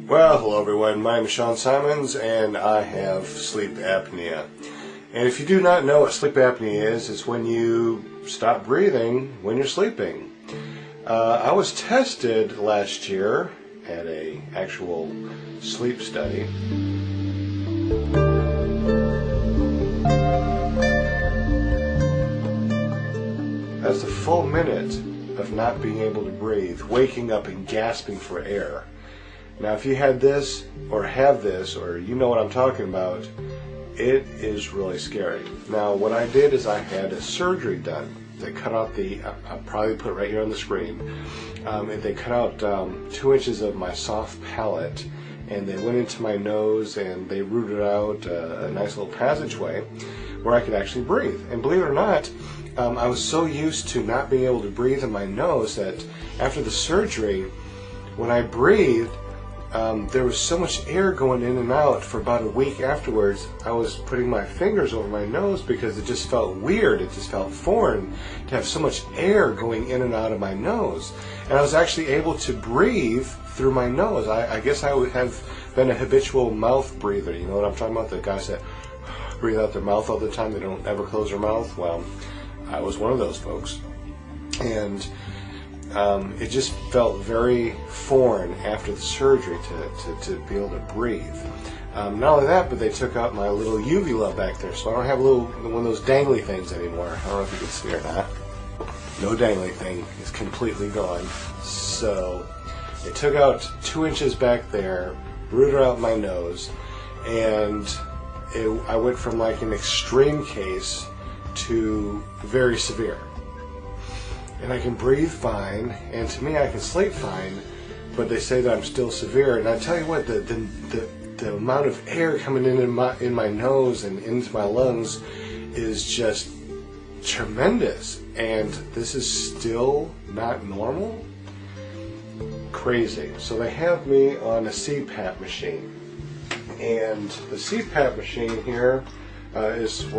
Well, hello everyone, my name is Sean Simons and I have sleep apnea. And if you do not know what sleep apnea is, it's when you stop breathing when you're sleeping. I was tested last year at an actual sleep study. That's a full minute of not being able to breathe, waking up and gasping for air. Now, if you had this, or have this, or you know what I'm talking about, it is really scary. Now, what I did is I had a surgery done. They cut out I'll probably put it right here on the screen. They cut out 2 inches of my soft palate, and they went into my nose, and they rooted out a nice little passageway where I could actually breathe. And believe it or not, I was so used to not being able to breathe in my nose that after the surgery, when I breathed, there was so much air going in and out for about a week afterwards. I was putting my fingers over my nose because it just felt weird. It just felt foreign to have so much air going in and out of my nose. And I was actually able to breathe through my nose. I guess I would have been a habitual mouth breather. You know what I'm talking about? The guys that breathe out their mouth all the time. They don't ever close their mouth. Well, I was one of those folks. And it just felt very foreign after the surgery to be able to breathe. Not only that, but they took out my little uvula back there, so I don't have one of those dangly things anymore. I don't know if you can see or not. No dangly thing. It's completely gone. So they took out 2 inches back there, rooted out my nose, and I went from like an extreme case to very severe. And I can breathe fine, and to me I can sleep fine, but they say that I'm still severe. And I tell you what, the amount of air coming in my nose and into my lungs is just tremendous. And this is still not normal? Crazy. So they have me on a CPAP machine. And the CPAP machine here this is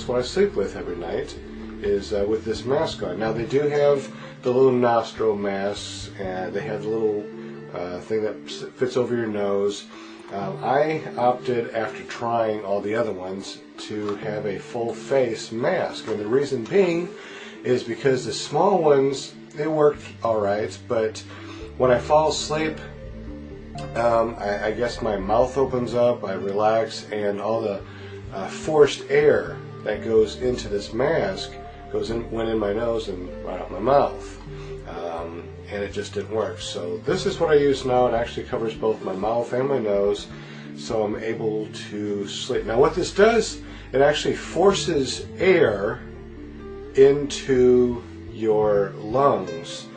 what I sleep with every night. Is with this mask on. Now they do have the little nostril masks, and they have the little thing that fits over your nose. I opted, after trying all the other ones, to have a full face mask, and the reason being is because the small ones, they worked alright, but when I fall asleep, I guess my mouth opens up, I relax, and all the forced air that goes into this mask went in my nose and right out my mouth, and it just didn't work. So this is what I use now. It actually covers both my mouth and my nose, so I'm able to sleep. Now what this does, it actually forces air into your lungs.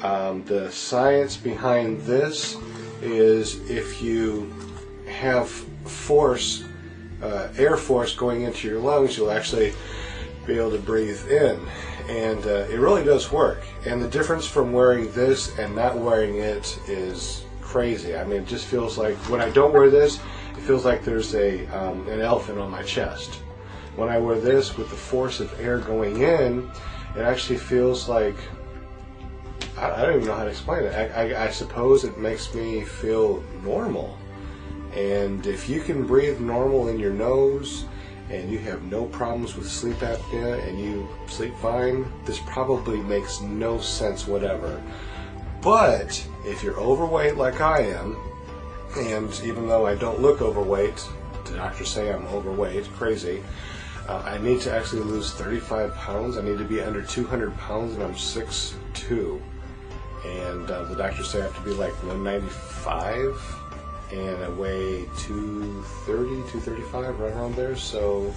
The science behind this is if you have air force going into your lungs, you'll actually be able to breathe in, and it really does work. And the difference from wearing this and not wearing it is crazy. I mean, it just feels like when I don't wear this, it feels like there's an elephant on my chest. When I wear this with the force of air going in, it actually feels like I don't even know how to explain it. I suppose it makes me feel normal. And if you can breathe normal in your nose, and you have no problems with sleep apnea, and you sleep fine, this probably makes no sense whatever. But if you're overweight like I am, and even though I don't look overweight, the doctors say I'm overweight, crazy, I need to actually lose 35 pounds. I need to be under 200 pounds, and I'm 6'2". And the doctors say I have to be like 195. And I weigh 230, 235, right around there. So,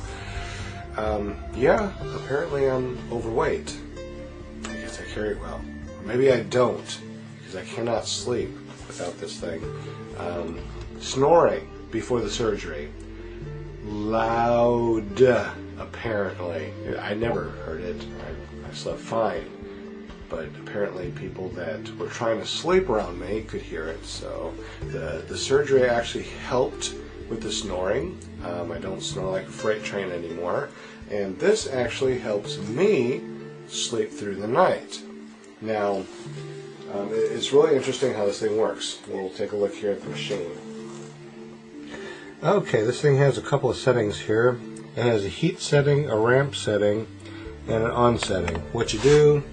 yeah, apparently I'm overweight. I guess I carry it well. Maybe I don't, because I cannot sleep without this thing. Snoring before the surgery. Loud, apparently. I never heard it. I slept fine. But apparently people that were trying to sleep around me could hear it. So the surgery actually helped with the snoring. I don't snore like a freight train anymore. And this actually helps me sleep through the night. Now, it's really interesting how this thing works. We'll take a look here at the machine. Okay, this thing has a couple of settings here. It has a heat setting, a ramp setting, and an on setting. What you do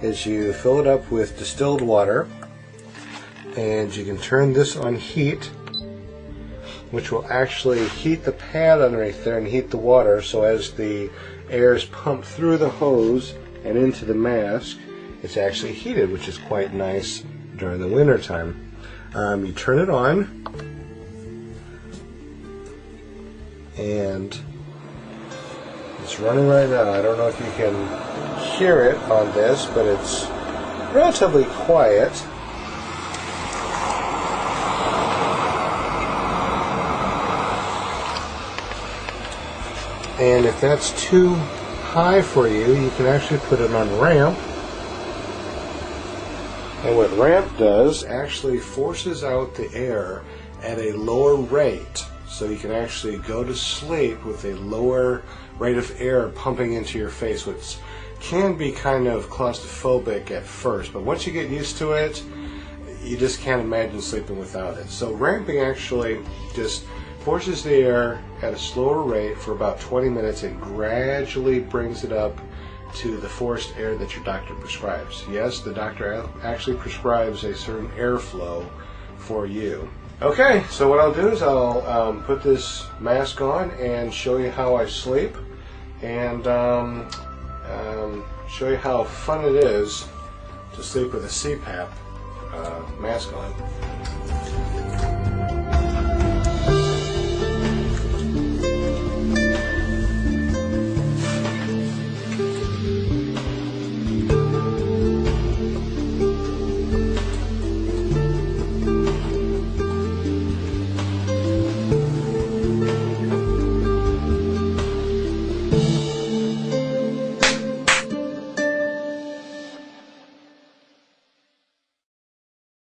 is you fill it up with distilled water, and you can turn this on heat, which will actually heat the pad underneath there and heat the water, so as the air is pumped through the hose and into the mask, it's actually heated, which is quite nice during the winter time. You turn it on, and it's running right now. I don't know if you can hear it on this, but it's relatively quiet. And if that's too high for you, you can actually put it on ramp. And what ramp does actually forces out the air at a lower rate, so you can actually go to sleep with a lower rate of air pumping into your face, which can be kind of claustrophobic at first, but once you get used to it, you just can't imagine sleeping without it. So ramping actually just forces the air at a slower rate for about 20 minutes and gradually brings it up to the forced air that your doctor prescribes. Yes, the doctor actually prescribes a certain airflow for you. Okay, so what I'll do is I'll put this mask on and show you how I sleep, and show you how fun it is to sleep with a CPAP mask on.